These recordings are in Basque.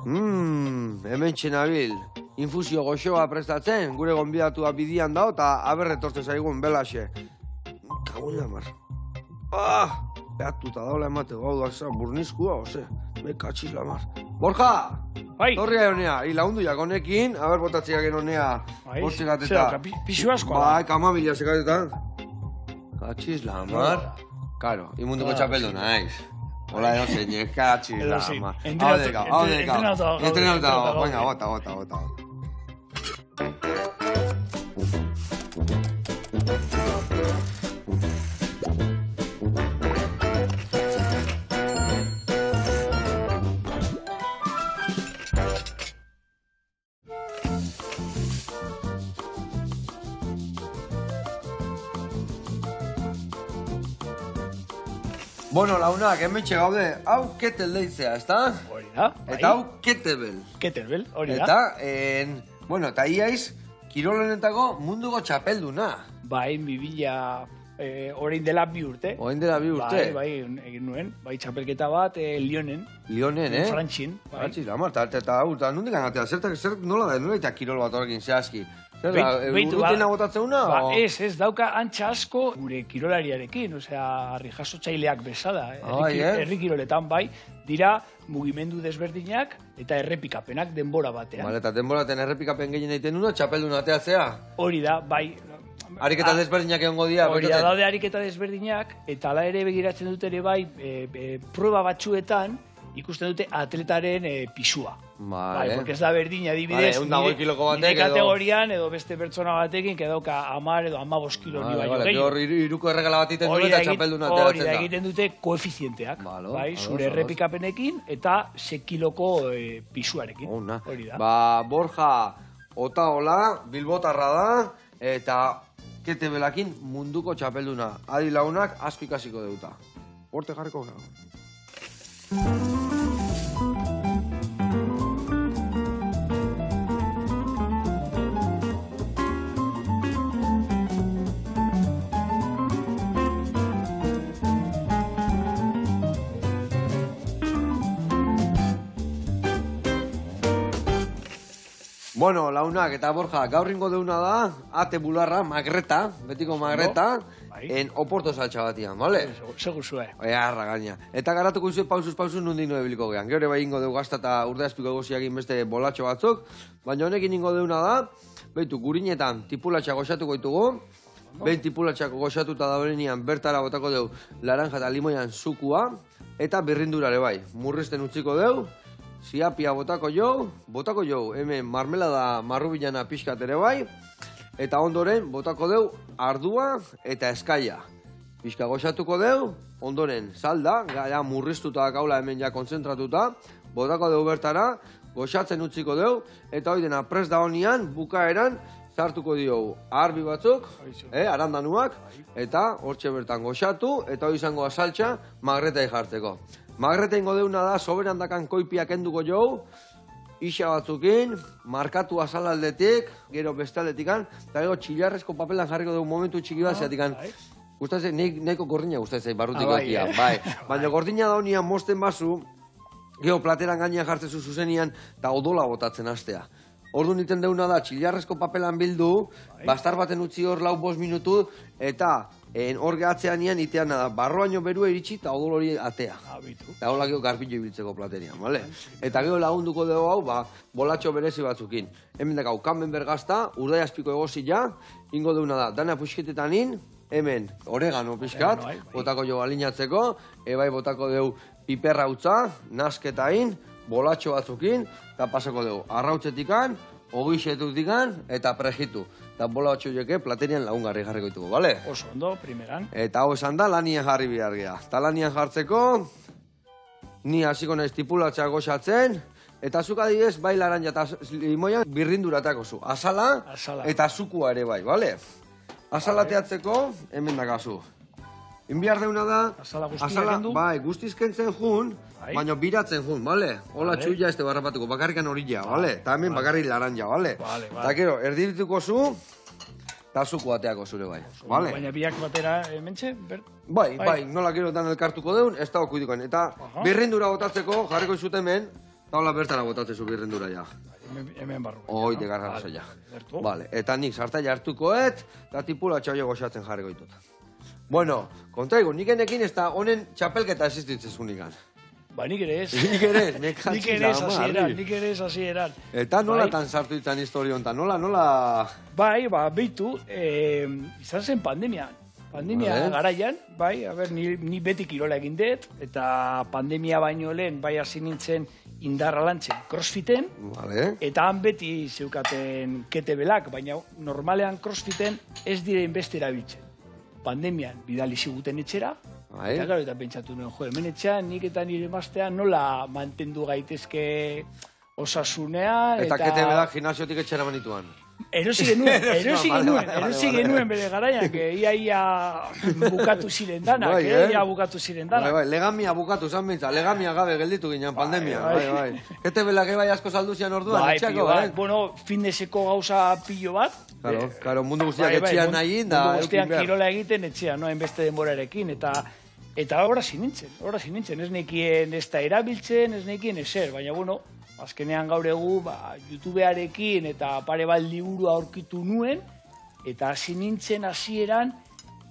Hemen txenabil. Infusio goxoa prestatzen, gure gonbidatua bidian dao, eta aberretorte zaigun belaxe. Kagun lamar. Beatuta daula emate gau da, burnizkua, ose. Me katxiz lamar. Borja! Bai. Torria honea, hilagundu honekin, haber botatziak honea. Zer, pixu askoa da. Bai, kamabila sekatetan. Katxiz lamar. Karo, imunduko txapeldu naiz. Hola, edo zein, katxiz lamar. Entrenauta, venga, bota. Bueno, launak, hementxe gaude, hau ketel deitzea, ezta? Hori da, bai. Eta hau ketebel. Ketebel, hori da. Eta iaiz, kirolenetako munduko txapelduna. Bai, 2000, orain dela 2 urte. Orain dela 2 urte? Bai, egin nuen. Bai, txapelketa bat, Lyonen. Lyonen, Frantxin. Frantxin, amar, eta nondik anatea, zer nola da, nola eta kirol bat horrekin zehazki? Zer da, urrutena botatzeuna? Ez, dauka antxa asko gure kirolariarekin, osea, harri jasotzaileak bezala. Herri kiroletan, bai, dira mugimendu desberdinak eta errepikapenak denbora batean. Eta denboraten errepikapen gehien egiten duna, txapeldun ateatzea? Hori da, bai. Ariketa desberdinak egongo dira? Hori da, daude ariketa desberdinak, eta ala ere begiratzen dut ere bai, proba batzuetan, ikusten dute atletaren pisua. Bai, porque ez da berdin, adibidez, nire kategorian edo beste pertsona batekin, kedauka 10 edo 15 kilo ni baino gehiago. Hor iruko erregala bat iten dut eta txapeldun ateratzen da. Hori da, egiten dute koefizienteak, zure errepikapenekin eta 6 kiloko pisuarekin. Hori da. Borja Otaola, bilbotarra da, eta ketebelakin munduko txapelduna. Adi launak asko ikasiko deuta. Horte jarriko gara. Bueno, launak eta Borja, gaur ingo deuna da, ate bularra, magreta, betiko magreta, en oporto saltxa batian, bale? Segur zue. Arra gaina. Eta garatuko izue pausuz nundik nire biliko gehan. Gero bai ingo dugu gazta eta urdeazpiko egoziagin beste bolatxo batzuk, baina honekin ingo deuna da, behitu, gurinetan tipulatxa goxatuko ditugu, behin tipulatxako goxatuta daurenean bertara botako dugu laranja eta limoian zukua, eta birrindurare bai, murrizten utziko dugu, ziapia botako jau, hemen marmelada marrubilana pixkat ere bai, eta ondoren botako deu ardua eta eskaia. Pixka goxatuko deu, ondoren salda, gara murriztuta gaula hemen ja kontzentratuta, botako deu bertara, goxatzen utziko deu, eta hori dena prest da honian, bukaeran, sartuko diogu arbi batzuk, arandanuak, eta hortxe bertan goxatu, eta hori izango azaltza magretai jartzeko. Magreta ingo deuna da, soberan dakan koipiak enduko jau, isa batzukin, markatu azalaldetik, gero bestaldetikan, eta gero txilarrezko papelan jarriko dugu momentu txiki bat, zeatikan, gustatzen, nahiko gordina gustatzen, barrutiko ekia, bai. Baina gordina da honian mosten bazu, gero plateran gainean jartzen zuzenian, eta odola botatzen hastea. Ordu niten deuna da, txilarrezko papelan bildu, bastar baten utzi hor 4-5 minutu, eta hor gehatzean nian itean da, barroaino berua iritsi eta odol hori atea. Eta hola gero garpillo ibiltzeko platerian, bale? Eta gero lagunduko dugu hau, bolatxo berezi batzukin. Hemen dakau, kanben bergazta, urdai azpiko egozila, ingo deuna da, dana puxketetan hemen oregano pixkat, botako jo alinatzeko, ebai botako dugu piperra utza, nasketain, bolatxo batzukin, eta pasako dugu, arrautzetikan, ogixetutikan, eta prejitu. Eta bola batxoieke platerian lagungarri jarriko ditugu, bale? Oso ondo, primeran. Eta hau esan da, lanian jarri behar geha. Eta lanian jartzeko, ni hasiko naiz tipulatzea goxatzen, eta zuk adibidez, bai laranja eta limoian birrinduratako zu. Azala eta zukua ere bai, bale? Azala teatzeko, hemen dakazu. Inbiar deuna da, azala, bai, guztiz kentzen jun, baina biratzen jun, bale? Hola txuia ez te barrapatuko, bakarrikan horilla, bale? Eta hemen bakarrik laranja, bale? Eta gero, erdirituko zu, eta zuko ateako zure bai, bale? Baina biak batera mentxe? Bai, nola gero dan elkartuko deun, ez dago kuidikoen. Eta birrindura botatzeko, jarriko izut hemen, Taula bertara botatzezu birrendura ja. Hemen barru. Hoi, degarra zaila. Vale, eta nik sartaila hartukoet, eta tipula txailo goxatzen jarri goitut. Bueno, kontaigu, nik enekin ez da honen txapelketa existitzezun ikan. Ba, nik ere ez. Nik ere ez, nik ere ez hasieran. Eta nolatan sartu ditzen historio honetan, nola? Bai, behitu, izan zen pandemian. Pandemia garaian, bai, ni beti kirola egin dut, eta pandemia baino lehen, bai hasi nintzen indarra lantzen crossfiten, eta han beti zeukaten ketebelak, baina normalean crossfiten ez direin beste erabiltzen. Pandemian bidali ziguten etxera, eta pentsatu nuen, hemen etxean, nik eta nire emaztean nola mantendu gaitezke osasunean, eta ketebelak gimnasiotik etxera manituan. Erosi genuen bere garaian, ia bukatu ziren danak, Legamia bukatu zan bintza, legamia gabe gelditu ginen pandemia. Ketebelak ebai asko saldu zian orduan, etxako, Bueno, findeseko gauza pilo bat. Claro, mundu guztiak etxean nahi, da mundu guztiak kirola egiten etxean, noen beste denborarekin, eta horazi nintzen, ez nekien ez da erabiltzen, ez nekien ezer, baina, bueno, azkenean gaur egu, YouTubearekin eta pare bat liburu aurkitu nuen, eta hasi nintzen hasieran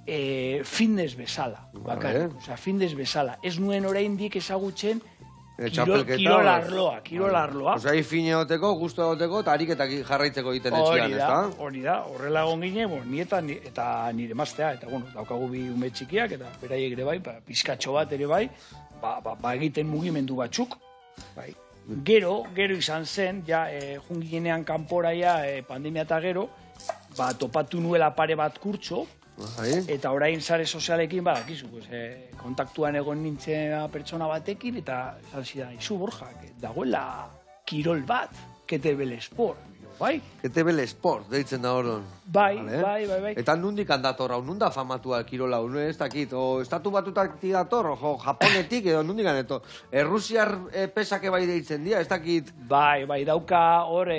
fitness bezala, bakarrik, fitness bezala. Ez nuen oraindik ezagutzen kirolarloa. Osa, fine egoteko, gustu egoteko, eta ariketak jarraitzeko egiten etxean, ez da? Hori da, horrela egon ginen, nietan eta nire emaztea, eta daukagu bi ume txikiak, eta beraiek ere bai, pizkatxo bat ere bai, egiten mugimendu batzuk, bai. Gero izan zen, junginean kanporaia pandemia eta gero, topatu nuela pare bat kurtso, eta orain sare sozialekin, kontaktuan egon nintzen pertsona batekin, eta esan zidan, izu Borja, dagoela kirol bat, Ketebel Sport. Bai? Ketebel Sport, deitzen da horren. Bai. Eta nundik handator hau, nunda famatua kirola hau, ez dakit, estatu batutak dator, Japonetik edo nundik handator. Errusiar pesake bai deitzen dira, ez dakit. Bai, dauka hor...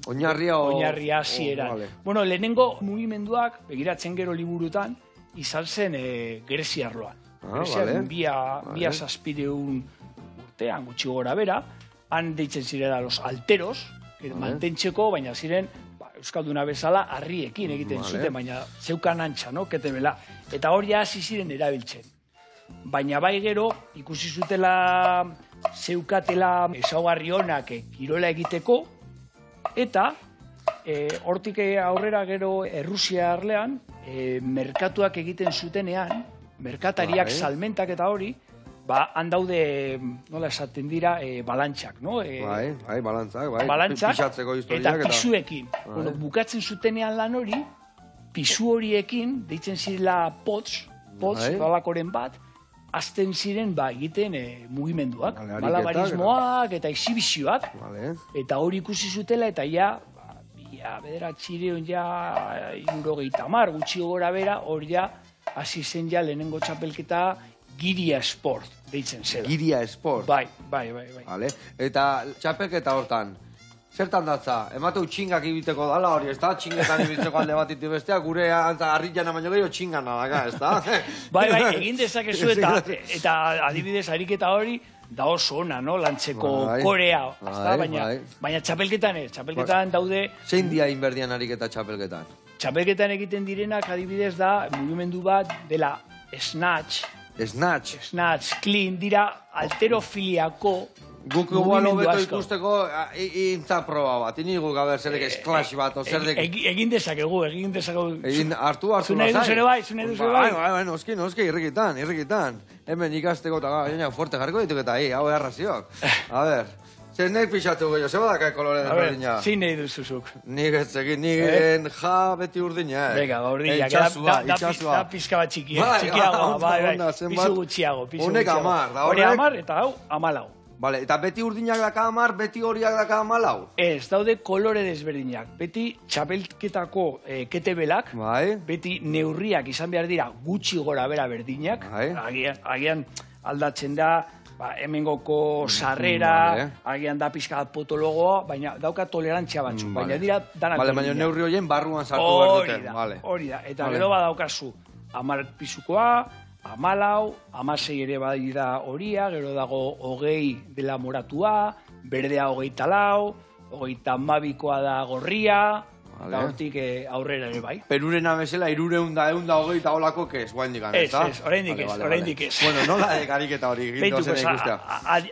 Oinarria zieran. Bueno, lehenengo mugimenduak, begiratzen gero liburutan, izan zen Greziarloan. Greziaren bia zazpideun urtean, gutxi gora bera, han deitzen zirela los alteros, mantentzeko, baina ziren Euskalduna bezala harriekin egiten zuten, baina zeukan antxa, ketebela. Eta hori hasi ziren erabiltzen. Baina bai gero, ikusi zutela zeukatela ezaugarri onak kirola egiteko, eta hortik aurrera gero Errusia arlean, merkatuak egiten zutenean, merkatariak salmentak eta hori, han daude, nola esaten dira, balantxak, no? Balantzak eta pisuekin. Bukatzen zutenean lan hori, pisu horiekin, deitzen zirela potz, balakoren bat, azten ziren egiten mugimenduak, malabarismoak eta exhibizioak, eta hori ikusi zutela, eta bederatxireon 70 gutxi gora bera, hori hasi zen lehenengo txapelketa Giria Sport, deitzen zela. Giria Sport? Bai. Eta txapelketa hortan, zertan datza? Emateu txingak ibiteko dala hori, ez da? Txingetan ibitzeko alde bat iti bestea, gure harrian baino gehiago txingana daga, ez da? Bai, egin dezakezu eta adibidez ariketa hori, da oso ona, lantzeko korea, baina txapelketan ez, txapelketan daude... Zein dia inberdian ariketa txapelketan? Txapelketan egiten direnak adibidez da, mugimendu bat dela Snatch, clean, dira alterofiliako guk igual hobeto ikusteko intza proba bat, inigu gaber zerdek esklash bat, o zerdek... Egin dezakegu. Hartu bai. Noski, irrikitan. Hemen ikasteko eta gaina fuerte jarriko dituk eta hau errazioak. A ber, zer nahi pixatu gehiago, zer badaka kolore desberdina? Zin nahi duzuzuk. Nik ez egin, nigen beti urdina. Venga, urdina, da pizka bat txikiago, pizu gutxiago. Honek 10, da horrek? Hori 10 eta hau 14. Vale, eta beti urdinak daka 10, beti horiak daka 14? Ez, daude kolore desberdinak. Beti txapelketako ketebelak, beti neurriak izan behar dira gutxi gora bera berdinak. Agian aldatzen da, hemengoko sarrera, agian da pizka potologoa, baina dauka tolerantzia batzuk, baina dira danak berdinak. Baina neurri horien barruan sartu behar duten. Hori da, eta gero badaukazu 10 pizukoa, 14, 16 ere badira horia, gero dago 20 dela moratua, berdea 24, 32koa da gorria, eta hortik aurrera ere bai. Perurena bezala, 300 olako kez, guaindik gana, ez da? Ez, oraindik ez. Bueno, nola gariketa hori, gindozen ikustea.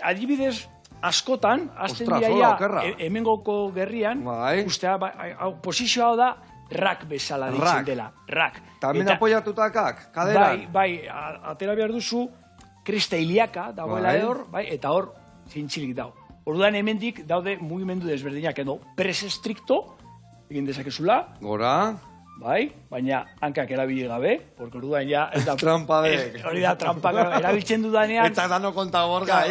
Adibidez, askotan, azten dira hemengoko gerrian, ustea, posizio hau da, rak bezala ditzen dela. Rak. Tamen apoiatutakak, kaderan? Bai, atera behar duzu, krista iliaka dagoela hor, eta hor, zintzilik dago. Orduan hemendik daude mugimendu desberdinak, edo pres estricto, egin dezakezula. Gora. Bai, baina hankak erabili gabe, porque orduan ja... Trampa dek. Hori da, trampa, erabiltzen dudanean... Eta dano konta borga,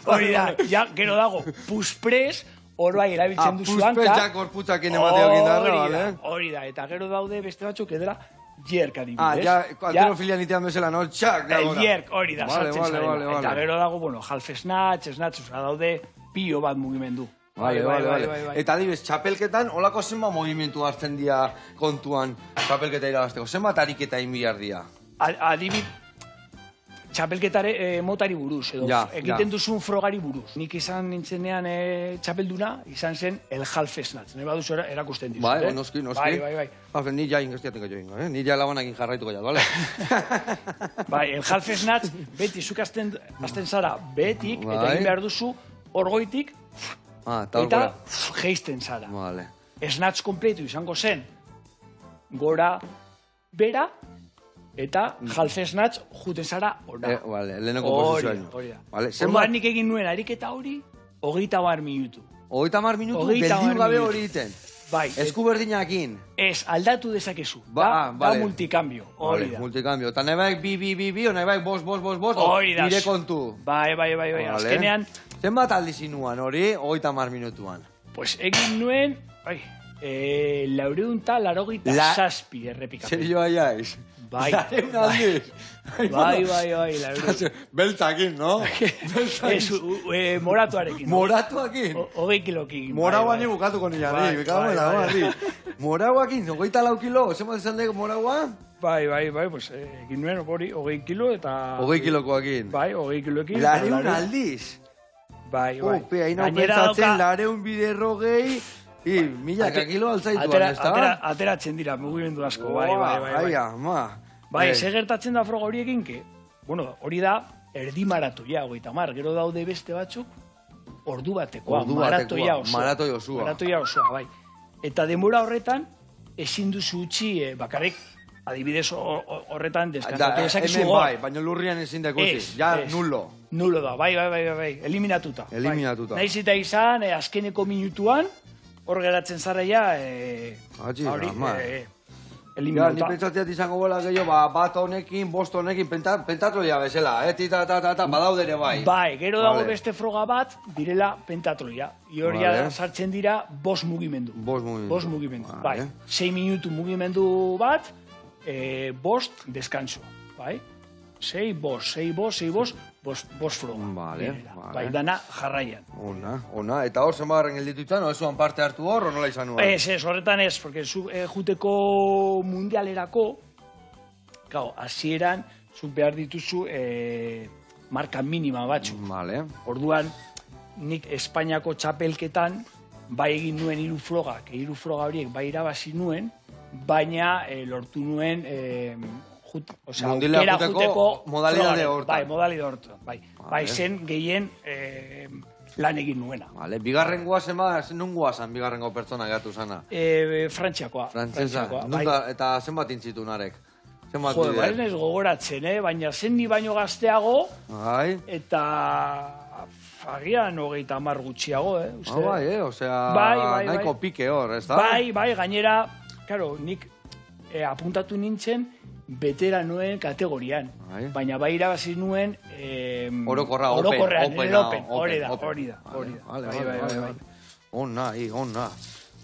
Hori da, ja, gero dago, puspres, hor bai erabiltzen duzu hanka. Puspetxak orputzakin emateo gindarra, bale? Hori da, eta gero daude beste batzuk edera, jerk adibidez. Ja, alterofilia nitean bezala, no? Txak, jerk, hori da, sartzen zarela. Eta gero dago, bueno, half snatch, daude pilo bat mugimendu. Bai. Eta adibidez, txapelketan, holako zenba movimentu hartzen dira kontuan txapelketa irabazteko? Zenbat ariketa inbiar dira? Adibidez, txapelketare motari buruz, edo egiten duzun frogari buruz. Nik izan nintzenean txapelduna, izan zen el half snatch. Nahi baduzu erakusten dizu. Bai, noski. Bai. Ni ja ingestiateko joingo, ni ja lagunakin jarraituko jat, bale? Bai, el half snatch, beti, zuk azten zara betik, eta egin behar duzu, orgoitik, eta geisten zara. Snatch kompletu izango zen, gora, bera, eta half snatch juten zara ona. Leheneko posizioan. Orduan nik egin nuen ariketa hori, 30 minutu. 30 minutu, beldiu gabe hori iten. Bai. Esku berdinakin. Ez, aldatu dezakezu. Da multikambio. Hori da. Multikambio. Eta nahi baik bi, o nahi baik bos, nire kontu. Bai. Azkenean... Zenbat aldizinuan hori, 30 minutuan? Pues egin nuen, 487 errepikapen. Serio aiaiz? Bai. Bai, laurehun. Beltzakin, no? Ez, moratuarekin. Moratuakin? 20 kilokin. Morauan bukatuko nian, Morauakin, 24 kilo, zenbat esan dugu moraua? Bai, pues egin nuen hori 20 kilo eta... 20 kilokoakin? Bai, 20 kilokin. Lareun aldiz? Bai. Ope, hain hau pentsatzen, lareun biderro gehi, milaka kilo altzaituan, ez da? Ateratzen dira, mugimendu asko, bai. Bai, segertatzen da froga horiekin, bueno, hori da, erdi maratoia, 30, gero daude beste batzuk, ordu batekoa, maratoia osoa. Maratoia osoa, bai. Eta denbora horretan, ezin duzu utzi, bakarrik, adibidez horretan deskantatu dezakezu gol. Bai, baina lurrian ezin dakuzi, ja nulo. Nulo da, bai, eliminatuta. Naiz eta izan, azkeneko minutuan, hor geratzen zara ja, eliminatuta. Ni pentsatzeat izango gola gehiago, bat honekin, bost honekin, pentatroia bezala, badaudere bai. Bai, gero dago beste froga bat, direla pentatroia. Ioria sartzen dira, 5 mugimendu. 5 mugimendu, bai. 6 minutu mugimendu bat, 5 deskanso, bai. 6 froga. Bai, dana jarraian. Ona, eta hor zenbagarren gelditu izan, ez zuan parte hartu hor, o nola izan nuen? Ez, horretan ez, porque juteko mundialerako, hasieran, zuk behar dituzu marka minima batzu. Orduan, nik Espainiako txapelketan, bai egin nuen 3 frogak, 3 froga horiek bai irabazi nuen, baina lortu nuen mundilea juteko modalidade hortan. Bai, modalidade hortan. Bai, zen gehien lan egin nuena. Bigarren guazen nun guazan bigarrengo pertsona gatu zana? Frantziakoa. Frantzesa. Eta zenbat intzitu narek? Jo, ez nez gogoratzen, baina zen ni baino gazteago, eta agian 30 gutxiago, uste. Bai, osea, nahiko pike hor, ez da? Bai, gainera, karo, nik apuntatu nintzen, veteranoen kategorian. Baina bai irabazi nuen... Orokorra, open. Hori da. Onna.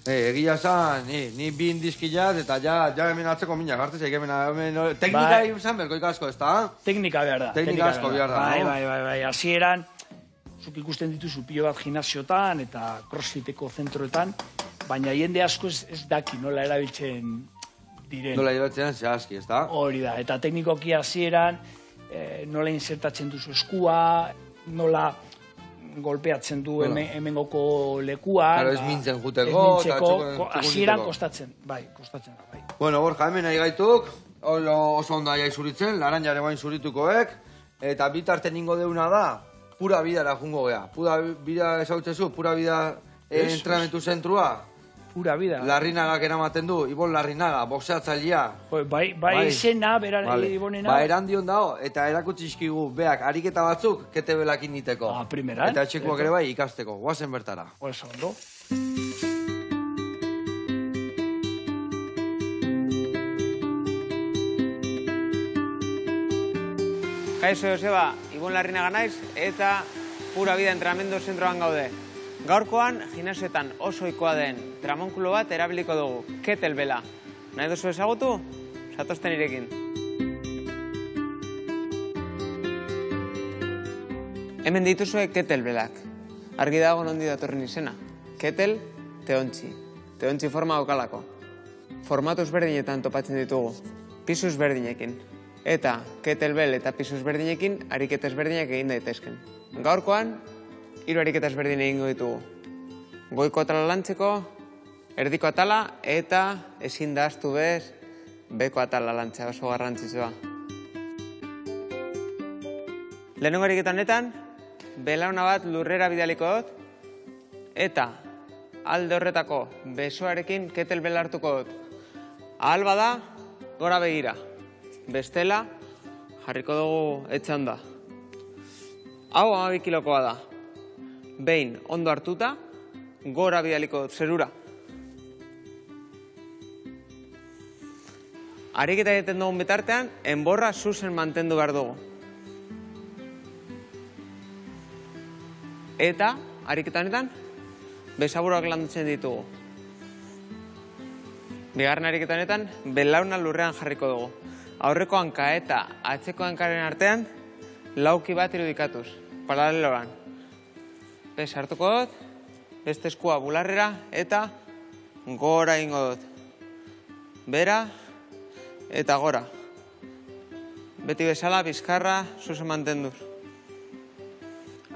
Egia zan, ni bi indizkilat eta ja hemen atzeko minak hartez, teknika izan berko ikasko, ez da? Teknika behar da. Teknika asko behar da, no? Bai. Hasieran, zuk ikusten dituzu pilo bat gimnasiotan eta crossfiteko zentroetan, baina jende asko ez daki nola erabiltzen diren. Nola erabiltzen zehazki, ez da? Hori da, eta teknikoki hasieran nola insertatzen duzu eskua, nola golpeatzen du hemengoko lekuan. Claro, ez mintzen juteko. Hasieran kostatzen, kostatzen da, bai. Bueno, Borja, hemen nahi gaituk, oso ondo aia izuritzen, laranjare bain zuritukoek, eta bitarte ningo deuna da, pura bidara jungo gea. Pura bida esautzezu, pura bida entrenamentu zentrua. Pura vida. Larrinagak eramaten du, Ibon Larrinaga, boxeatzailea. Bai izena, Ibonena. Ba, erandion dago, eta erakutzizkigu beak ariketa batzuk, ketebelakin niteko. Primeran. Eta txekuak ere bai ikasteko, guazen bertara. Oso ondo. Kaixo, Joseba, Ibon Larrinaga naiz, eta pura vida entrenamendu zentroan gaude. Gaurkoan, gimnasioetan oso ohikoa den tramonkulo bat erabiliko dugu, kettlebella. Nahi duzu ezagutu? Zatozten irekin. Hemen dituzue kettlebellak. Argi dago nondi datorren izena. Kettle, teontzi. Teontzi forma daukalako. Formatu ezberdinetan topatzen ditugu. Pisu ezberdinekin. Eta kettlebell eta pisu ezberdinekin ariketa ezberdinak egin daitezken. Gaurkoan, 3 ariketa ezberdin egingo ditugu. Goiko atala lantzeko, erdiko atala eta ezin da ahaztu bez beko atala lantzea, oso garrantzitsua. Lehenengo ariketa honetan, belauna bat lurrera bidaliko dut eta alde horretako besoarekin kettlebell hartuko dut. Ahal bada, gora begira. Bestela, jarriko dugu etxanda. Hau 12 kilokoa da. Behin ondo hartuta, gora bidaliko dut zerura. Ariketa egiten dugun bitartean, enborra zuzen mantendu behar dugu. Eta, ariketa honetan, besaburuak landutzen ditugu. Bigarren ariketa honetan, belauna lurrean jarriko dugu. Aurreko hanka eta atzeko hankaren artean, lauki bat irudikatuz, paraleloan. Bez hartuko dut, beste eskua bularrera eta gora ingo dut. Bera eta gora. Beti bezala, bizkarra, zuzen mantenduz.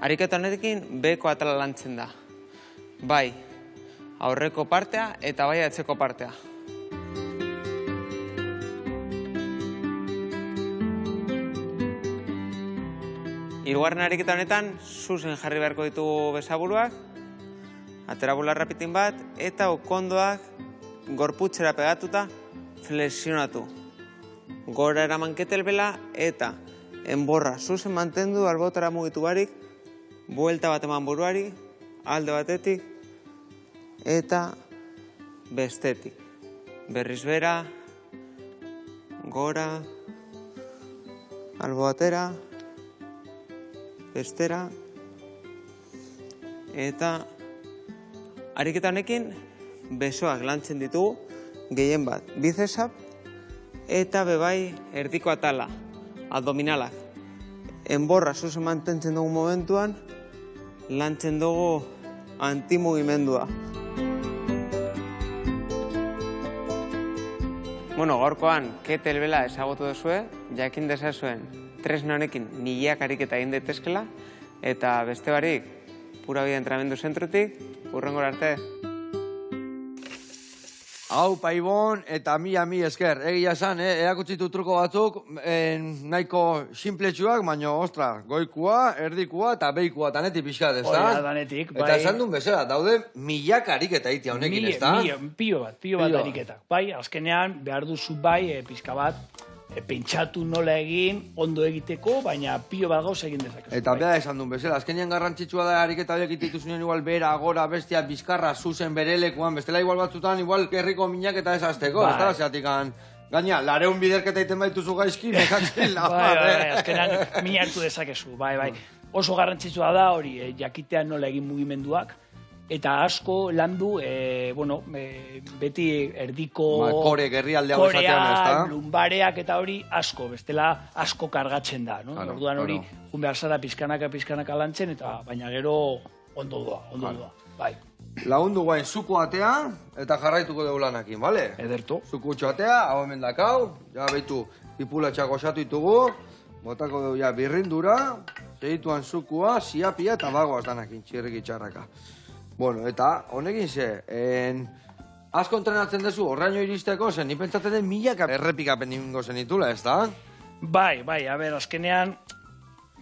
Ariketa honetekin beko atala lantzen da. Bai aurreko partea eta bai atzeko partea. Hirugarren ariketa honetan, zuzen jarri beharko ditugu besaburuak, atera bularra pitin bat, eta okondoak gorputzera pegatuta flexionatu. Gora eraman kettlebella eta enborra zuzen mantendu albotara mugitu barik, buelta bat eman buruari, alde batetik eta bestetik. Berriz bera, gora, albo batera, bestera, eta ariketa honekin besoak lantzen ditugu, gehien bat bizesak, eta bebai erdiko atala, abdominalak. Enborra zuzen mantentzen dugu momentuan, lantzen dugu antimugimendua. Bueno, gaurkoan kettlebella ezagutu duzue, jakin dezazuen tresna honekin miliak ariketa egin daitezkela, eta beste barik, pura vida entrenamendu zentrotik, hurrengora arte. Hau, Ibon, eta mi esker. Egia esan, erakutzitu truko batzuk, nahiko simpletsuak, baina, ostra, goikua, erdikua eta beikua danetik pixkat, ez da? Oia, danetik, bai. Eta esan duen bezala, daude milak ariketa itia honekin, ez da? Pio bat ariketa. Bai, azkenean, behar duzu bai, pixka bat, pentsatu nola egin, ondo egiteko, baina pio bat gauza egin dezakezu. Eta bera esan duen bezala, azkenean garrantzitsua da ariketa horiek itituzunean igual bera, gora, bestia, bizkarra, zuzen, berelekuan, bestela igual batzutan, igual herriko minak eta esazteko, ez da, zeatikan, gaina, lareun biderketa iten baituzu gaizki, mekatzen la. Bai, azkenean mina hartu dezakezu, bai. Oso garrantzitsua da hori, jakitea nola egin mugimenduak, eta asko landu, beti erdiko kore, gerrialdea bezatean, ez da? Lumbareak eta hori asko, bestela asko kargatzen da, no? Orduan hori, jun behar zara pizkanaka lantzen, eta baina gero ondo doa, bai. Lagundu guain zuku atea, eta jarraituko dugu lanakin, bale? Ederto. Zuku atea, hau hemen dakau, ja behitu pipulatxak osatu ditugu, botako dugu ja birrindura, segituan zukua, siapia eta bagoaz danakin, txirrik itxarraka. Bueno, eta honekin asko entrenatzen dezu, horreaino iristeko, zen, ni pentsatzen den milaka errepikapen ingo zenitula, ez da? Bai, a ber, azkenean,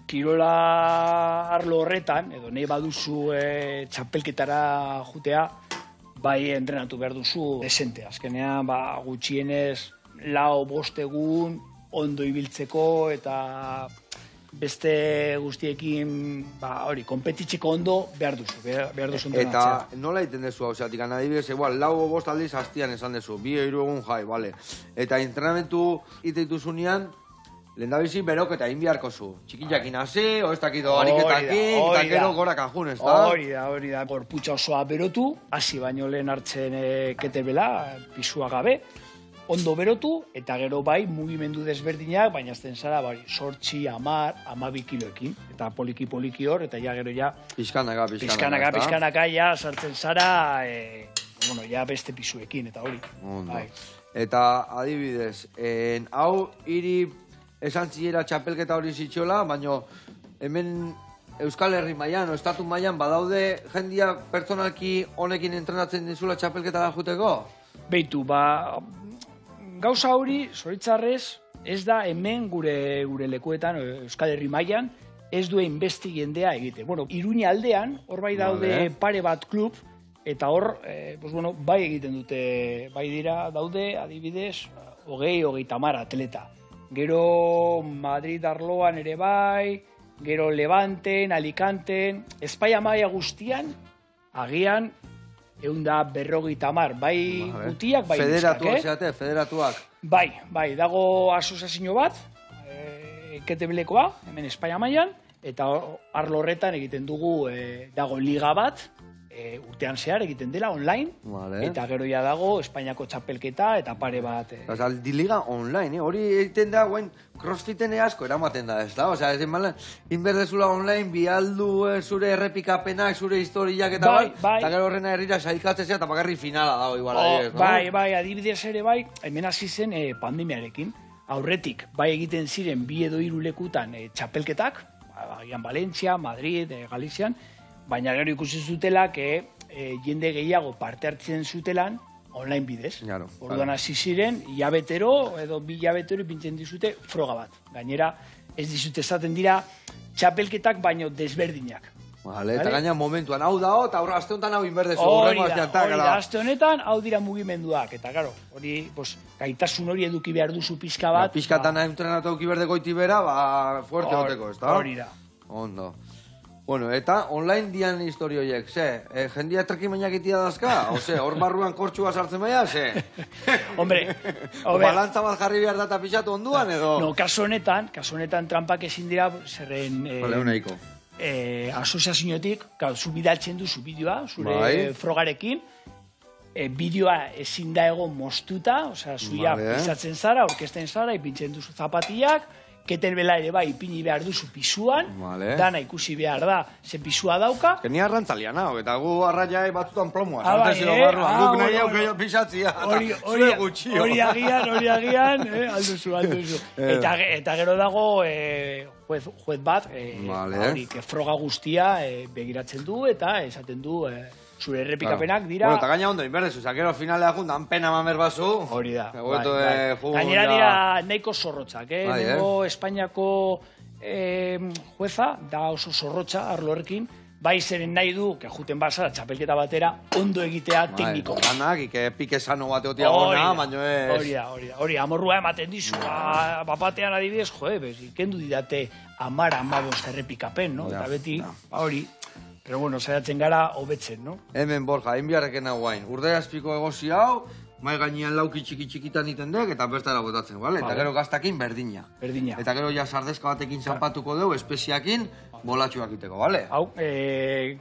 kirola arlo horretan, edo nahi baduzu txapelketara jutea, bai entrenatu behar duzu desente. Azkenean, gutxienez, 4-5 egun, ondo ibiltzeko, eta beste guztiekin, konpetitzeko ondo behar duzu entrenatzea. Eta nola egiten dezu hau, zeatik, adibidez, igual, 4-5 aldiz hastian esan dezu, 2-3 egun jai, bale. Eta entrenamentu iteituzunean, lehendabizi berok eta inbiarko zu. Txikillakin hasi, o ez dakido ariketakin, eta gero gora kajun, ez da? Hori da, gorputza osoa berotu, hasi baino lehen hartzen ketebela, pisua gabe, ondo berotu, eta gero bai mugimendu desberdinak, baina azten zara, 8, 10, 12 kiloekin, eta poliki hor, eta ja gero ja... Pizkanaka, ja sartzen zara, ja beste pisuekin, eta hori. Eta adibidez, hau hiri esan zilera txapelketa hori zitxola, baina hemen Euskal Herri mailan, estatu mailan, badaude jendia pertsonalki honekin entrenatzen dizula txapelketa da juteko? Beitu, gauza hori, zoritzarrez, ez da hemen gure lekuetan, Euskal Herri mailan, ez duen besti jendea egite. Bueno, Iruña aldean, hor bai daude pare bat klub, eta hor, bai egiten dute, bai dira daude, adibidez, 20-30 atleta. Gero Madrid arloan ere bai, gero Levanten, Alicanten, Espaia maila guztian, agian, 150, bai gutiak, bai neskak, Federatuak. Bai, dago asoziazio bat, ketebelekoa, hemen Espaia mailan, eta arlo horretan egiten dugu, dago liga bat, urtean zehar egiten dela online, eta gero ja dago Espainiako txapelketa eta pare bat. Liga online, hori egiten da, crossfiten asko eramaten da, ez da? Osea, ez ematen, inberdezula online, bialdu zure errepikapenak, zure historiak eta eta gero horrena herrira saikatzea eta bakarri finala dago igual adibidez, no? Bai, adibidez ere bai, hemen hasi zen pandemiarekin, aurretik, bai egiten ziren 2 edo 3 lekutan txapelketak, agian Valencia, Madrid, Galizian, baina gero ikusi zutela, jende gehiago parte hartzen zutelan, online bidez. Orduan hasi ziren, hilabetero edo 2 hilabetero ipintzen dizute froga bat. Gainera, ez dizute esaten dira txapelketak baino desberdinak. Eta gaina momentuan, hau da, eta aurra aste honetan hau inberdezu. Hori da, aste honetan hau dira mugimenduak. Eta gero, hori, gaitasun hori eduki behar duzu pizka bat. Pizkatan entrenatu eduki behar dekoiti bera, fuerte goteko, ez da? Hori da. Ondo. Bueno, eta online dian historioiek, jendia trekimainak itia dazka? Ose, hor barruan kortxua sartzen baina, Hombre, balantza bat jarri behar data pixatu onduan, edo? No, kaso honetan trampak ezin dira, zerren... asoziazioetik, zu bidaltzen duzu bideoa, zure frogarekin, bideoa ezin da egon moztuta, osea, zuia pisatzen zara, orkesten zara, ipintzen duzu zapatiak, ketebela ere bai ipini behar duzu pisuan, dana ikusi behar da, ze pisua dauka. Ni arrantzalia nago, eta gu arraiai batzutan plomoa. Guk nahi eukio pisatzia, zure gutxio. Hori agian, alduzu. Eta gero dago juez bat, froga guztia begiratzen du, eta esaten du... Zure errepikapenak dira... Bueno, eta gaina ondo inberdezu, gero finalea juntan pena mamer bazu... Hori da, Gainera dira nahiko zorrotzak, Nengo Espainiako jueza, da oso zorrotza arlo horrekin, bai zeren nahi du, juten bazara txapelketa batera, ondo egitea tekniko. Ganak, pike sano bat egotia gona, baino ez... Hori, amorrua ematen dizu, bapatean adibidez, ikendu didate 10-15 errepikapen, no? Eta beti, hori... Pero bueno, saiatzen gara hobetzen, no? Hemen Borja, inbiarreken hau guain. Urde azpiko egozi hau, mai gainean lauki txiki-txikitan iten dek, eta bertara botatzen, bale? Eta gero gaztakin berdina. Eta gero ja sardezka batekin zanpatuko dugu, espeziakin, bolatxoak iteko, bale? Hau,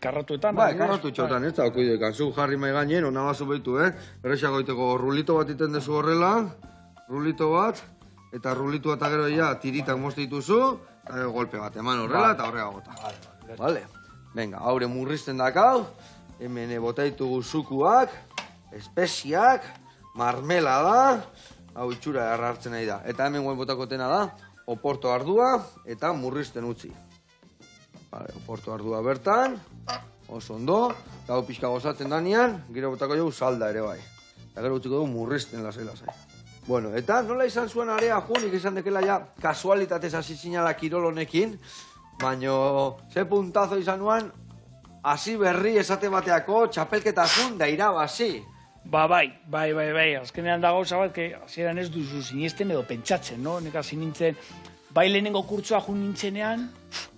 karratuetan. Bai, karratutxotan, ez da, okuidekan. Zu jarri mai gainen, ona bazu behitu, Errexako iteko rulito bat iten dezu horrela, rulito bat, eta rulitua eta gero ja tiritak mozte dituzu, eta gero golpe bat, eman horrela, eta horrega gota. Bale? Venga, haure murrizten dakau, hemen botaitugu zukuak, espeziak, marmelada, hau itxura hartzen nahi da. Eta hemen guen botakotena da, oporto ardua eta murrizten utzi. Oportu ardua bertan, oso ondo, eta pixka gozatzen danean, gero botako dugu salda ere bai. Eta gero utziko dugu murrizten lasai. Bueno, eta nola izan zuen area, nik izan dekela ja kasualitatez hasi zinala kirol honekin, baino ze puntazo izan nuan, hasi berri esate bateako txapelketazun da irabazi. Bai, azkenean da gauza bat, hasieran ez duzu sinesten edo pentsatzen, no? Nik hasi nintzen, bai lehenengo kurtsoa jun nintzenean,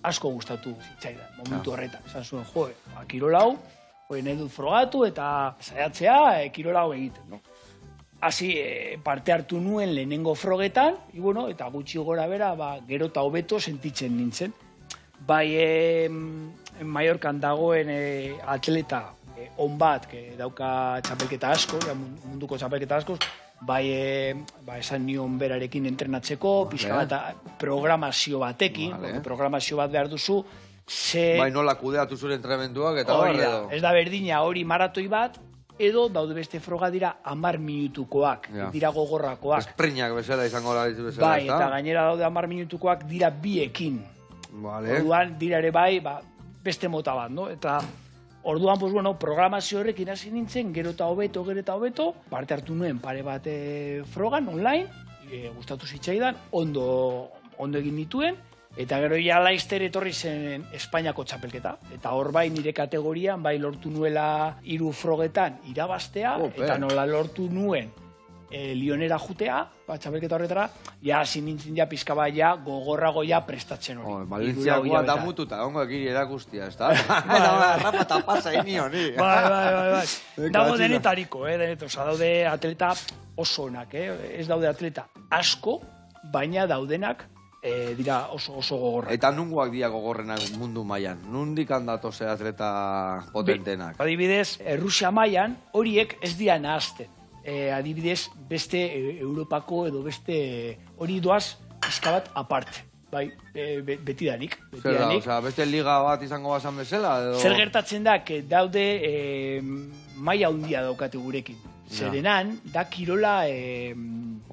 asko gustatu zitzaidan, momentu horretan. Esan zuen, kirol hau, nahi dut frogatu eta saiatzea kirol hau egiten, no? Hasi parte hartu nuen lehenengo frogetan, eta gutxi gora bera, gero eta hobeto sentitzen nintzen. Bai, Mallorcan dagoen atleta on bat, dauka txapelketa asko, munduko txapelketa asko, bai esan nion berarekin entrenatzeko, pixka bat programazio batekin, programazio bat behar duzu, bai nola kudeatu zure entrenamenduak eta hori edo. Ez da berdina hori maratoi bat, edo daude beste froga dira 10 minutukoak, dira gogorrakoak. Esprinak bezala izango da ditu bezala, bai, eta gainera daude 10 minutukoak dira biekin. Orduan dira ere bai, beste mota bat, no? Eta orduan, programazio horrekin hasi nintzen, gero eta hobeto, parte hartu nuen pare bat frogan, online, gustatu zitzaidan, ondo egin dituen, eta gero ja Laizter etorri zen Espainiako txapelketa. Eta hor bai nire kategorian, bai lortu nuela 3 frogetan irabaztea, eta nola lortu nuen Lionera jutea, txapelketa horretara, ja hasi nintzen ja pizka bai ja gogorrago ja prestatzen hori. Valentziakoa damututa, ongo ekiri erakustia, ez da? Eta rapata pasa ini honi. Bai. Dago denetariko, daude atleta oso onak, ez daude atleta asko, baina daudenak dira oso gogorrak. Eta nungoak dira gogorrenak mundu mailan? Nundik handatoze atleta potentenak? Adibidez, Rusia mailan horiek ez dira nahazten. Adibidez, beste Europako edo beste hori doaz pizka bat aparte. Bai, betidanik. Beste liga bat izango bazan bezala? Zer gertatzen da, daude maila handia daukate gurekin. Zerenan, da kirola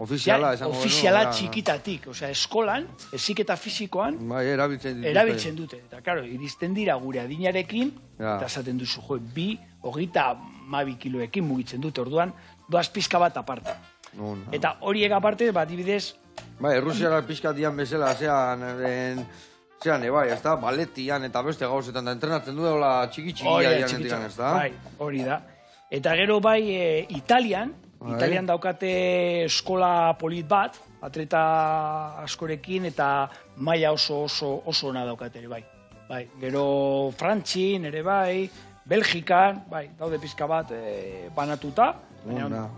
ofiziala txikitatik. Osea, eskolan, heziketa fisikoan erabiltzen dute. Eta, karo, iristen dira gure adinarekin, eta esaten duzu, 22 kiloekin mugitzen dute, orduan, doaz pizka bat aparte. Eta horiek aparte, adibidez... Bai, Errusiara pizka dian bezala, zean, bai, ez da, baletian eta beste gauzetan da entrenatzen du daula txiki-txikia dianetik, ez da? Bai, hori da. Eta gero bai, Italian daukate eskola polit bat, atleta askorekin, eta maila oso ona daukate ere, bai. Gero Frantzin ere bai, Belgikan, bai, daude pizka bat banatuta. Baina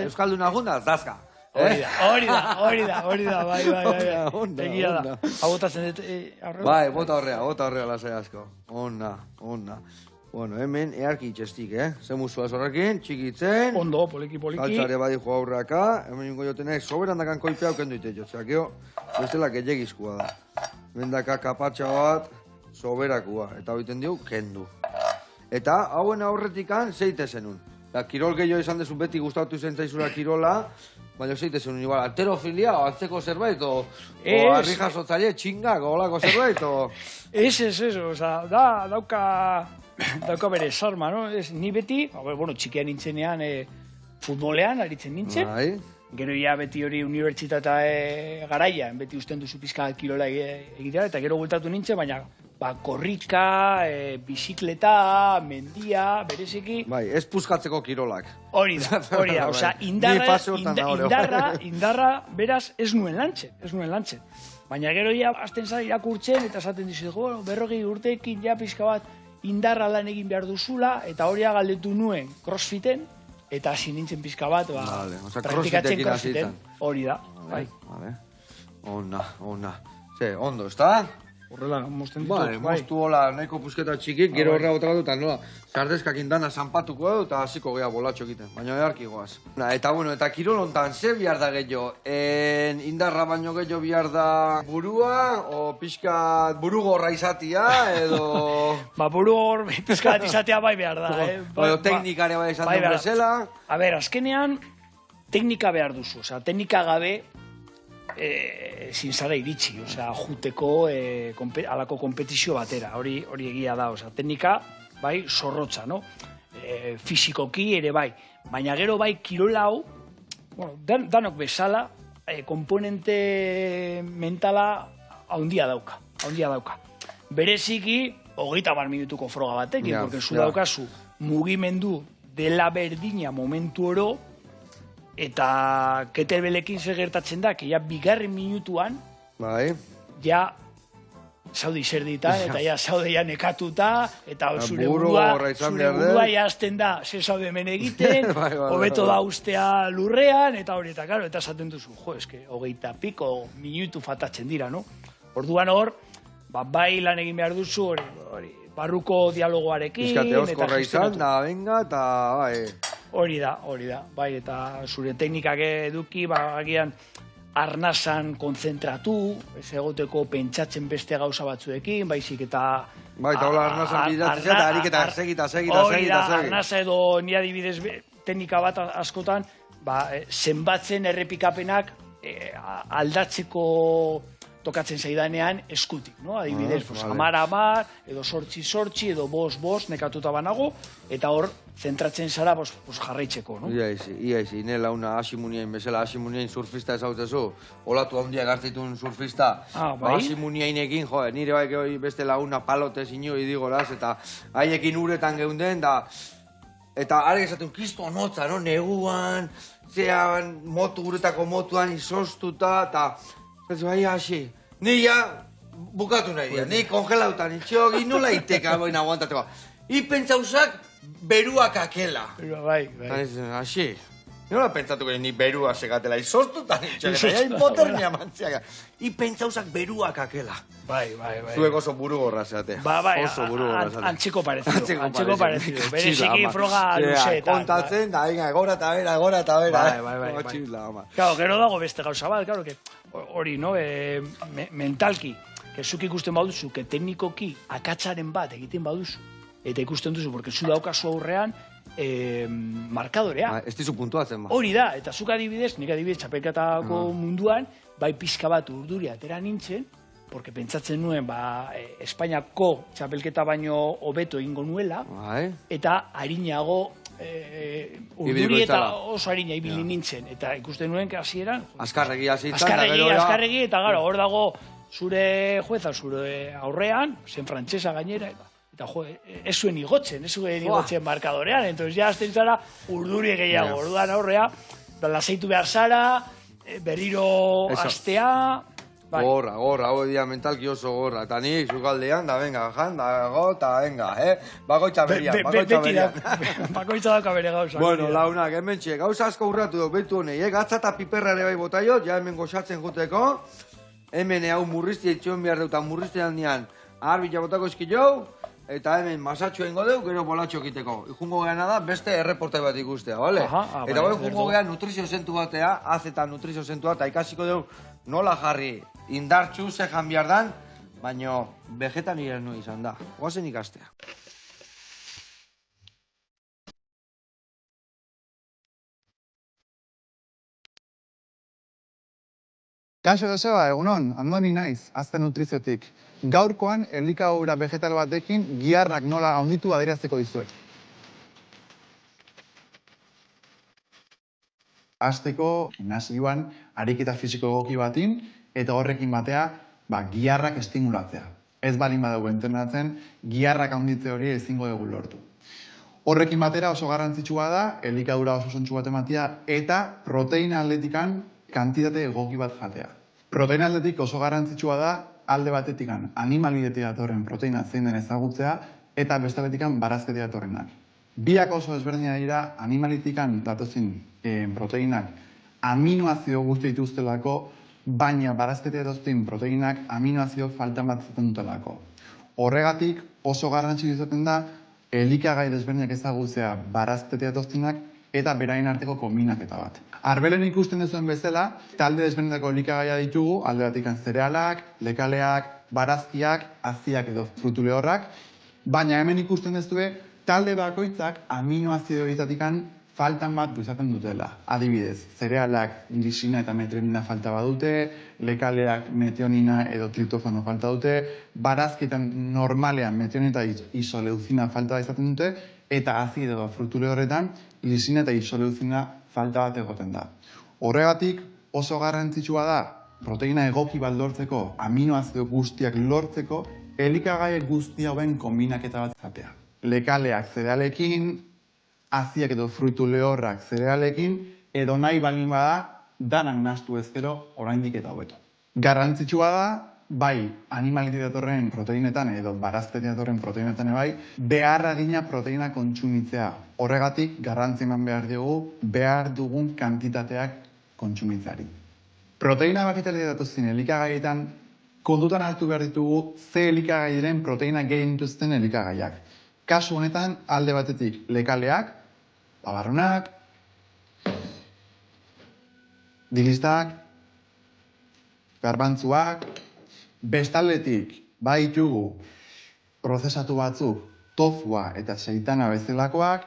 Euskalduna gunda, zazka. Hori da, bai. Egia da. Hau botatzen dut aurrera? Bai, bota horrea lasai asko. Ona. Bueno, hemen earki itxestik, Ze muzua zorrekin, txikitzen. Ondo, poliki. Kaltzare badi joa aurreaka. Hemen ingo jotenek, soberan dakan koipea aukendu ite jotzea. Geo, bestela gehiagizkua da. Mendaka kapatxa bat, soberakua. Eta hoiten diu, kendu. Eta hauen aurretikan, zeite zenun. Kirol gehiago izan dezu beti gustatu zen zaizura kirola, baina zeite zenun, igual, alterofilia, o antzeko zerbait, o harri jasotzaile, txingak, o olako zerbait, o... Ez, oza, dauka bere sarma, no? Ni beti, txikian nintzenean futbolean aritzen nintzen, gero ja beti hori unibertsitatea garaian, beti usten duzu pizka kirola egitea, eta gero gultatu nintzen, baina korrika, bizikleta, mendia, bereziki... Bai, ez puzkatzeko kirolak. Hori da, osea, indarra, beraz, ez nuen lantzen. Baina gero ja, azten zara irakurtzen, eta esaten dizu, 40 urteekin ja pizka bat indarra lan egin behar duzula, eta hori galdetu nuen crossfiten, eta hasi nintzen pizka bat, praktikatzen crossfiten. Hori da, bai. Ona. Ondo, ez da? Horrela, mozten ditut, bai. Moztu hola, nahiko pusketa txikik, gero horrela bota bat, eta nola, sardezkak indana zanpatuko edo, eta hasiko geha bolatxo egiten, baina eharki goaz. Eta kirol hontan, ze bihar da gehiago? Indarra baino gehiago bihar da burua, o pixka burugorra izatia, edo... Burugor pixka izatea bai behar da, Edo teknikare bai izan duen bezala. A ber, azkenean, teknika behar duzu, teknika gabe, ezin zara iritsi, juteko alako kompetizio batera, hori egia da, teknika, bai, zorrotza, no? Fisikoki ere bai, baina gero bai kirolau, danok bezala, komponente mentala haundia dauka. Bereziki, 30 minutuko froga batekin, porque zu daukazu mugimendu dela berdina momentu oro, eta kettlebellekin zer gertatzen da, ja bigarren minutuan, ja zaude izerditan, eta ja zaude ja nekatuta, eta zure burua jazten da, zer zaude hemen egiten, hobeto da ustea lurrean, eta hori, eta karo, eta esaten duzu, 30 piko minutu fatatzen dira, no? Orduan hor, bai lan egin behar duzu, barruko dialogoarekin, Bizkate oskorra izan, da, venga, eta bai. Hori da, bai, eta zure teknikak eduki, agian arnasan konzentratu, ez egoteko pentsatzen beste gauza batzuekin, baizik eta... Bai, eta hola arnasan bidatzen eta harik eta segita. Hori da, arnasa edo ni adibidez teknika bat askotan, zenbatzen errepikapenak aldatzeko tokatzen zaidanean eskutik, no? Adibidez, 10-10, edo 8-8, edo 5-5, nekatuta banago, eta hor, zentratzen zara jarraitzeko, no? Iaizi, nela una Hasimuniain bezala, Hasimuniain surfista ezautezu, olatu handiak hartzitun surfista, Hasimuniainekin, nire baik beste laguna palote zinu idigoraz, eta haiekin uretan geunden, eta arek esatun, kisto notza, no? Neguan, zean, uretako motuan izoztuta, eta... Bai, hasi. Ni ja bukatu nahi dira. Ni kongelautan itxo, nola iteka boin aguantateko. I pentsauzak beruak akela. Bai. Hasi. Nola pentsatuko ni berua segatela izoztutan itxo. Hipotermia mantziaga. I pentsauzak beruak akela. Bai. Zuek oso buru gorra zeate. Bai, antxeko parezido. Bereziki froga luzeetan. Kontatzen, da, egora eta bera. Bai. Claro, gero dago beste gauza bat, claro, hori, no, mentalki, zuk ikusten baduzu, teknikoki akatzaren bat egiten baduzu, eta ikusten duzu, porque zu daukazu aurrean markadorea. Ez dizu puntuatzen, ba. Hori da, eta zuk adibidez, nik adibidez txapelketako munduan, bai pixka bat urduri atera nintzen, porque pentsatzen nuen, Espainiako txapelketa baino hobeto egingo nuela, eta harinago urduri eta oso harina ibili nintzen, eta ikusten nuen hasieran Azkarregi, eta gara, hor dago zure jueza, zure aurrean, zen frantsesa gainera, eta ez zuen igotzen markadorean, entonces ja azten zara urduri gehiago, orduan aurrea, lasaitu behar zara, berriro astea... Gorra, hau dia mentalki oso gorra. Eta nik, zukaldean, da venga, eta venga, bakoitza berian. Bakoitza dauka bere gauza. Bueno, launak, hemen txe, gauza asko urratu dut, betu honei, gatza eta piperra ere bai botaiot, ja hemen gozatzen juteko, hemen hau murriztia itxoen behar dut, murriztia handian, arbila botako eskilou, eta hemen masatxo ingo deu, gero bolatxo egiteko. Jungo geana da, beste erreportai bat ikustea, bale? Eta bai, jungo gean nutrizio zentu batea, azeta nutrizio zentu bat, ikasiko deu nola jarri indartxu zehan behar dan, baina vegetan irenu izan da. Oazen ikastea. Kaixo Joseba, egunon, Andoni naiz, azte nutriziotik. Gaurkoan, elikadura vegetal batekin, giharrak nola handitu adierazteko dizuet. Hasteko, gimnasioan, ariketa fisiko egoki batin, eta horrekin batea, giharrak estimulatzea. Ez balin badugu entrenatzen, giharrak handitze hori ezingo dugu lortu. Horrekin batera oso garrantzitsua da, elikadura oso zontsu bat ematea, eta proteina atletikan kantitate egoki bat jatea. Proteina atletik oso garrantzitsua da, alde batetikan animalidetik datorren proteina zein den ezagutzea, eta beste betikan barazketik datorrenak. Biak oso ezberdina dira, animalitikan datozen proteinak aminoazio guzti dituztelako, baina barazketik datozen proteinak aminoazio falta bat zaten dutelako. Horregatik oso garrantzitsua izaten da, elikagai desberdinak ezagutzea barazketik datozenak eta beraien arteko kombinaketa bat. Arbelen ikusten duzuen bezala, talde desberdinetako elikagaia ditugu, alde batikan zerealak, lekaleak, barazkiak, haziak edo frutu lehorrak, baina hemen ikusten duzue, talde bakoitzak aminoazio horietatikan faltan bat izaten dutela. Adibidez, zerealak lisina eta metionina falta badute, lekaleak metionina edo triptofano falta dute, barazkitan normalean metionina eta isoleuzina falta izaten dute, eta azido edo frutule horretan lisina eta isoleuzina falta bat egoten da. Horregatik oso garrantzitsua da, proteina egoki bat lortzeko, aminoazido guztiak lortzeko, elikagai guzti hauen kombinaketa bat izatea. Lekaleak zerealekin, aziak edo fruitu lehorrak zerealekin, edo nahi balin bada, danak nahastu ezkero oraindik eta hobeto. Garrantzitsua da, bai animalitik datorren proteinetan edo baraztetik datorren proteinetan bai, beharra gina proteina kontsumitzea. Horregatik garrantzi eman behar dugu, behar dugun kantitateak kontsumitzeari. Proteina bakitatik datuzten elikagaietan, kontutan hartu behar ditugu ze elikagai diren proteina gehien dituzten elikagaiak. Kasu honetan, alde batetik lekaleak, babarrunak, dilistak, garbantzuak, bestaldetik baitugu prozesatu batzuk tofua eta seitana bezalakoak,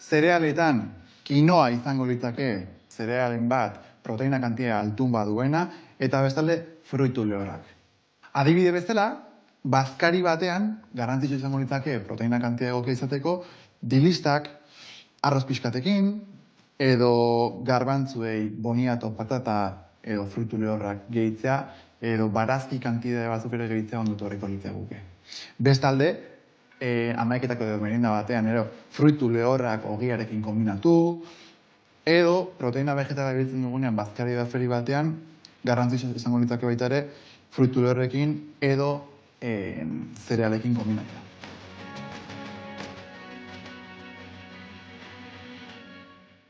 zerealetan kinoa izango litzake zerealen bat proteina kantia altun baduena, eta bestalde fruitu lehorrak. Adibide bezala, bazkari batean, garrantzitsu izango litzake proteina kantia egokia izateko, dilistak arroz pixkatekin, edo garbantzuei boniato, patata edo fruitu lehorrak gehitzea, edo barazki kantidade batzuk ere gehitzea ondotu horreko litzaguke. Bestalde, amaiketako edo merinda batean, fruitu lehorrak ogiarekin kombinatu, edo proteina vegetala biltzen dugunean bazkari da feri batean, garrantzitsu izango litzake baita ere, fruitu lehorrekin edo zerealekin kombinatzea.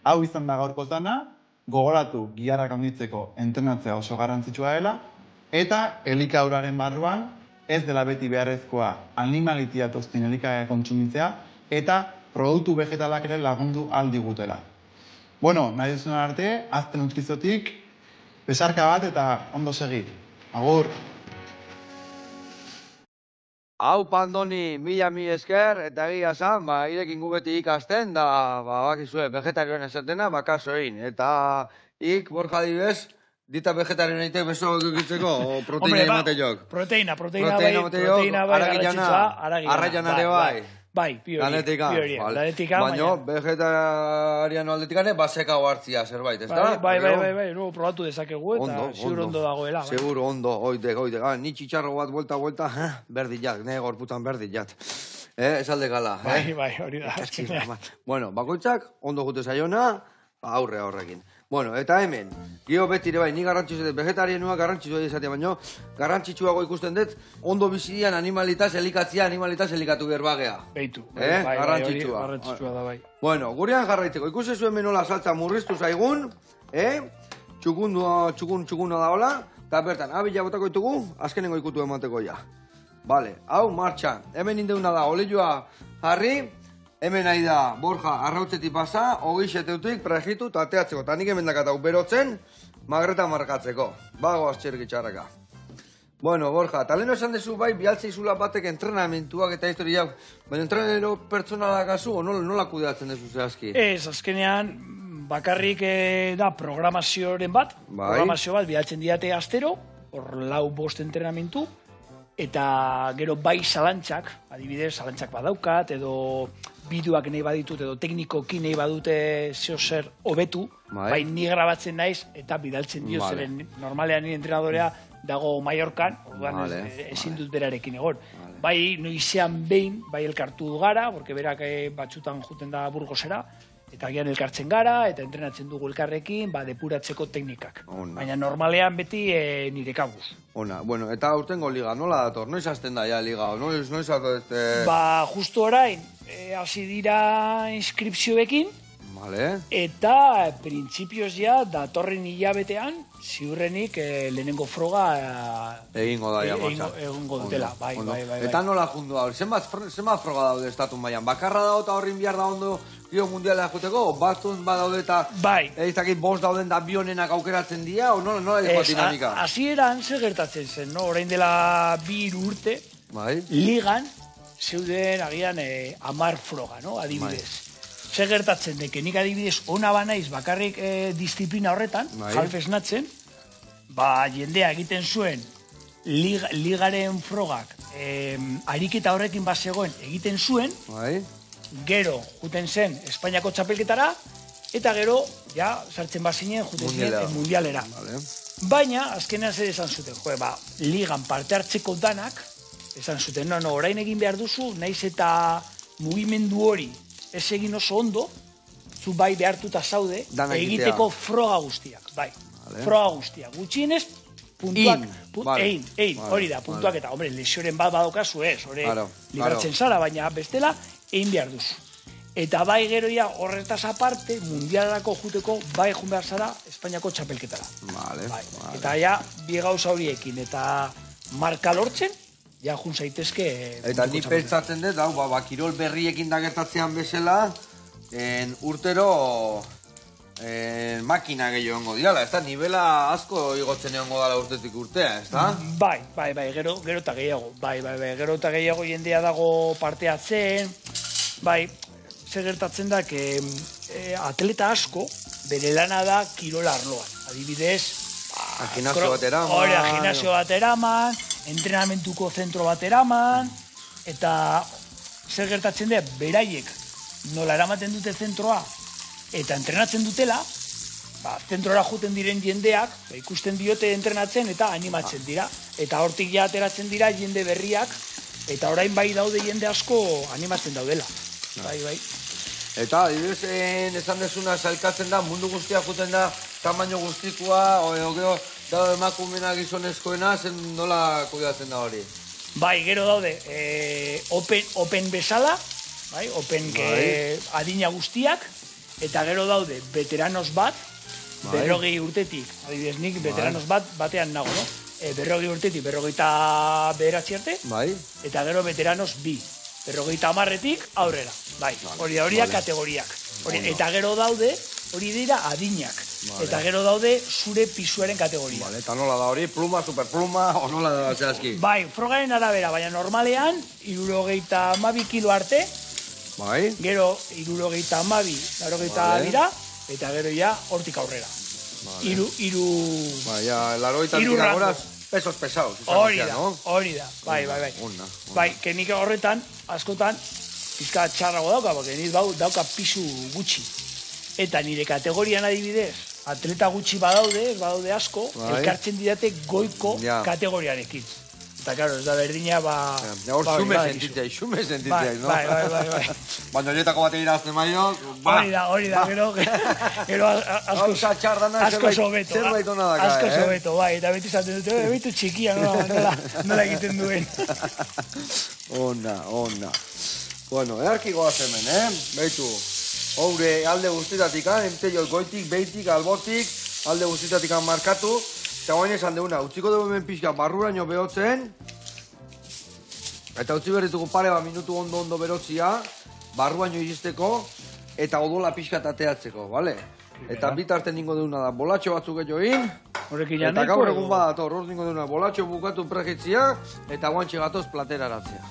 Hau izan da gaurko zana, gogoratu giharrak handitzeko entrenatzea oso garrantzitsua dela, eta elikauraren barruan ez dela beti beharrezkoa animalitia tozten elikagaia kontsumitzea, eta produktu vegetalak ere lagundu aldigutela. Bueno, nahi duzuen arte, azten utkizotik, besarka bat eta ondo segi. Agur! Hau Pandoni, mila esker, eta egia zan, irekin gu beti ikasten, da, bakizue, vegetarioen esatena, kaso egin. Eta Borja adibez, dita vegetarioen eitek beso egitzeko, o proteina emate jok. Proteina bai, arraianare bai. Bai, lanetika, baina vegetariano aldetikane baseka hartzia zerbait, ez da? Bai, probatu dezakegu eta ziur ondo dagoela. Ziur ondo, oide, ni txitxarro bat vuelta, berdillat, ne gorputan berdillat. Esalde gala. Bai, hori da. Bueno, bakoitzak, ondo jute zaiona, aurrea horrekin. Bueno, eta hemen, gio betire bai, ni garrantzitzu dut, vegetarianua garrantzitsua izatea, baina garrantzitsuago ikusten dut, ondo bizidian animalitaz elikatzia, animalitaz elikatu gerbagea. Beitu. Garrantzitsua. Garrantzitsua da bai. Bueno, gurean jarraitzeko, ikusi zuen menola saltza murriztu zaigun, txukuna da hola, eta bertan, abila botako ditugu, azkenengo ikutu emateko ja. Vale, hau, martxan, hemen indeuna da, oleioa jarri, hemen nahi da, Borja, arrautzetik pasa, 27 prejitu eta ateatzeko. Eta nik hemen dakatau berotzen, magreta markatzeko. Bagoaz txergitxarraka. Bueno, Borja, eta leheno esan dezu bai, bialtze izula batek entrenamentuak eta historia, baina entrenero pertsonalak azu, o nola kudeatzen dezu zehazki? Ez, azkenean, bakarrik da programazioaren bat, programazio bat bialtzen diate astero, hor 4-5 entrenamentu, eta gero bai zalantzak, adibidez, zalantzak badaukat, edo bideoak nahi baditut, edo teknikoki nahi badute zeo zer hobetu, bai ni grabatzen naiz, eta bidaltzen dio, zeren normalean nire entrenadorea dago Mallorcan, orduan ezin dut berarekin egon. Bai noizean behin, bai elkartu gara, porque berak batzutan juten da Burgosera, eta gian elkartzen gara, eta entrenatzen dugu elkarrekin, depuratzeko teknikak. Baina normalean beti nire kabuz. Bueno, eta aurtengo liga, nola dator? Noiz hasten da ja liga? Noiz dator este... Justo orain, hasi dira inskripzioekin, eta printzipioz ja datorren hilabetean, ziurrenik lehenengo froga egingo da ja martxan. Egingo dutela, bai. Eta nola jundu hau, zenbat froga daude estatun baian? Bakarra dago eta horrin bihar da ondo Rio Mundiala joteko, batun badaude eta ezakit bost dauden da bionenak aukeratzen dira, o nola egin dinamika? Hasieran zer gertatzen zen, orain dela 2 urte, ligan zeuden agian 10 froga, adibidez. Ze gertatzen deke, nik adibidez ona banaiz bakarrik disiplina horretan, jalfesnatzen, jendea egiten zuen ligaren frogak ariketa horrekin bazegoen egiten zuen, gero juten zen Espainiako txapelketara, eta gero, sartzen bazinen juten zen mundialera. Baina, azkenean zer esan zuten, ligan parte hartzeko danak, esan zuten, orain egin behar duzu, naiz eta mugimendu hori ez egin oso ondo, zu bai behartuta zaude, egiteko froga guztiak, froga guztiak. Gutxienez, puntuak, hori da, puntuak eta, lesioren bat badokazu ez, libratzen zara, baina bestela, egin behar duzu. Eta bai geroia horretaz aparte, mundialarako juteko bai egun behar zara Espainiako txapelketara. Eta bi gauza horiekin, eta marka lortzen, jun zaitezke... Eta ni pentsatzen dut, kirol berriekin da gertatzean bezala, urtero makina gehiago ongo diala, ez da? Nivela asko igotzen egongo dala urtetik urtea, ez da? Bai, gero eta gehiago. Gero eta gehiago jendea dago parteatzen, zer gertatzen da, atleta asko bere lana da kirol arloan. Adibidez, gimnasio bat eraman, entrenamentuko zentro bat eraman, eta zer gertatzen da, beraiek nola eramaten dute zentroa, eta entrenatzen dutela, zentrora juten diren jendeak, ikusten diote entrenatzen eta animatzen dira. Eta hortik ja ateratzen dira jende berriak, eta orain bai daude jende asko animatzen daudela. Bai. Eta, adibidez, esan dezuna salkatzen da, mundu guztia juten da, tamaino guztikoa, gero emakumena gizonezkoena, zen nola kuidatzen da hori? Bai, gero daude, open bezala, open adina guztiak, eta gero daude, veteranos bat, 40 urtetik, adibidez nik, veteranos batean nago, no? 40 urtetik, 49 arte, eta gero veteranos 2. 50 aurrera, hori da kategoriak. Eta gero daude, hori dira adinak. Eta gero daude zure pisuaren kategoria. Eta nola da hori, pluma, superpluma, o nola da zehazki? Frogaren arabera, baina normalean, 72 kilo arte, gero 72, 90 dira, eta gero ja hortik aurrera. Pesos pesados. Hori da, bai. Kenik horretan, askotan, pizka txarrago dauka, porque nik dauka pisu gutxi. Eta nire kategorian adibidez, atleta gutxi badaude asko, elkartzen didate goiko kategoriarekin. Eta, claro, ez da berdina, hor xume sentitzea, no? Bai. Baina horietako bat egin azten maio, hori da, gero asko sobeto, bai, eta beti zaten dute, behitu txikia, nola egiten duen. Ona. Bueno, earki goaz hemen, behitu, haure alde guztitatik, emteiot goitik, behitik, albotik, alde guztitatik markatu, eta guain esan deuna, utziko dugu hemen pixka barruraino behotzen, eta utzi berritugu pare minutu ondo berotzia, barruaino iristeko, eta odola pixka tateatzeko, bale? Eta bitarten ningo deuna da, bolatxo batzuk egin, eta gaur egun badator, hor ningo deuna, bolatxo bukatu pregitzia, eta guantxe gatoz platera aratzea.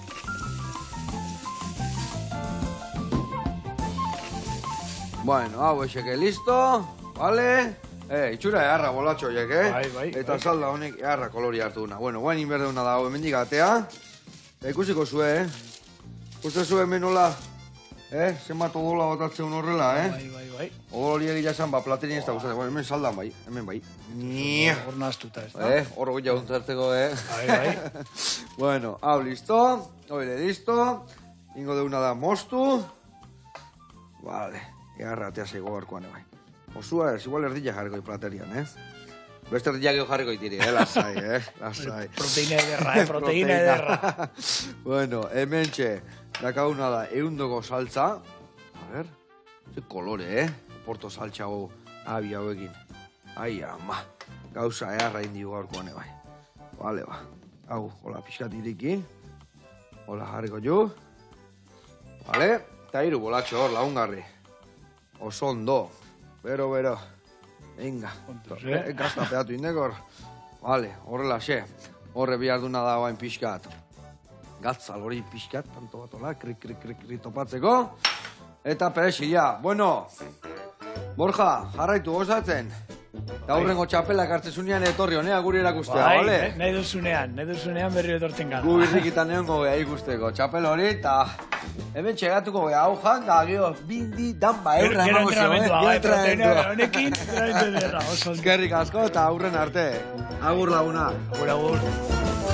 Bueno, hau eseke listo, bale? Itxura eharra bolatxo horiek, Bai. Eta salda honek eharra kolori hartu duna. Bueno, guain inberdeuna dago hemendik atea. Ikusiko zue, Uste zue hemen nola, zenbat odola botatzen horrela, Bai. Odol hori egia esan, platerin ez da gustatzen. Bueno, hemen saldan bai, hemen bai. Hor naztuta ez da. Hor goi jauntzarteko, Bai. Bueno, hau listo, oire listo. Ingo deuna da mostu. Vale, egarra atea zeigo barkoan, bai. Osua ez, igual erdila jarriko platerian, Beste erdila geho jarriko itiri, lasai, lasai. Proteína ederra. Bueno, hemen txe, dakauna da, eundoko saltza. A ver, ze kolore, Porto saltza hau abi hauekin. Ai, ama, gauza eharra indigo gaurkoan, bai. Vale, ba. Hau, hola pixkat irikin. Hola jarriko ju. Vale, eta hiru bolatxo hor, lagungarri. Oso ondo. Bero. Venga. Gazta peatu indekor. Vale, horrela xe. Horre biharduna da guain pixkat. Gatzal hori pixkat, tanto bat hola, krik topatzeko. Eta perexila. Bueno, Borja, jarraitu gozatzen. Eta hurrengo txapelak hartzezunean etorri honea guri erakustea, bale? Nahi duzunean berri etortzen gara. Gu birrikitan egon gogea ikusteko, txapel hori, eta hemen txegatuko gogea, hau jan, da gero, bindi, danba, eurra emango zio, Honekin, entrenamentu derra, oso. Eskerrik asko eta aurren arte. Agur laguna. Agur.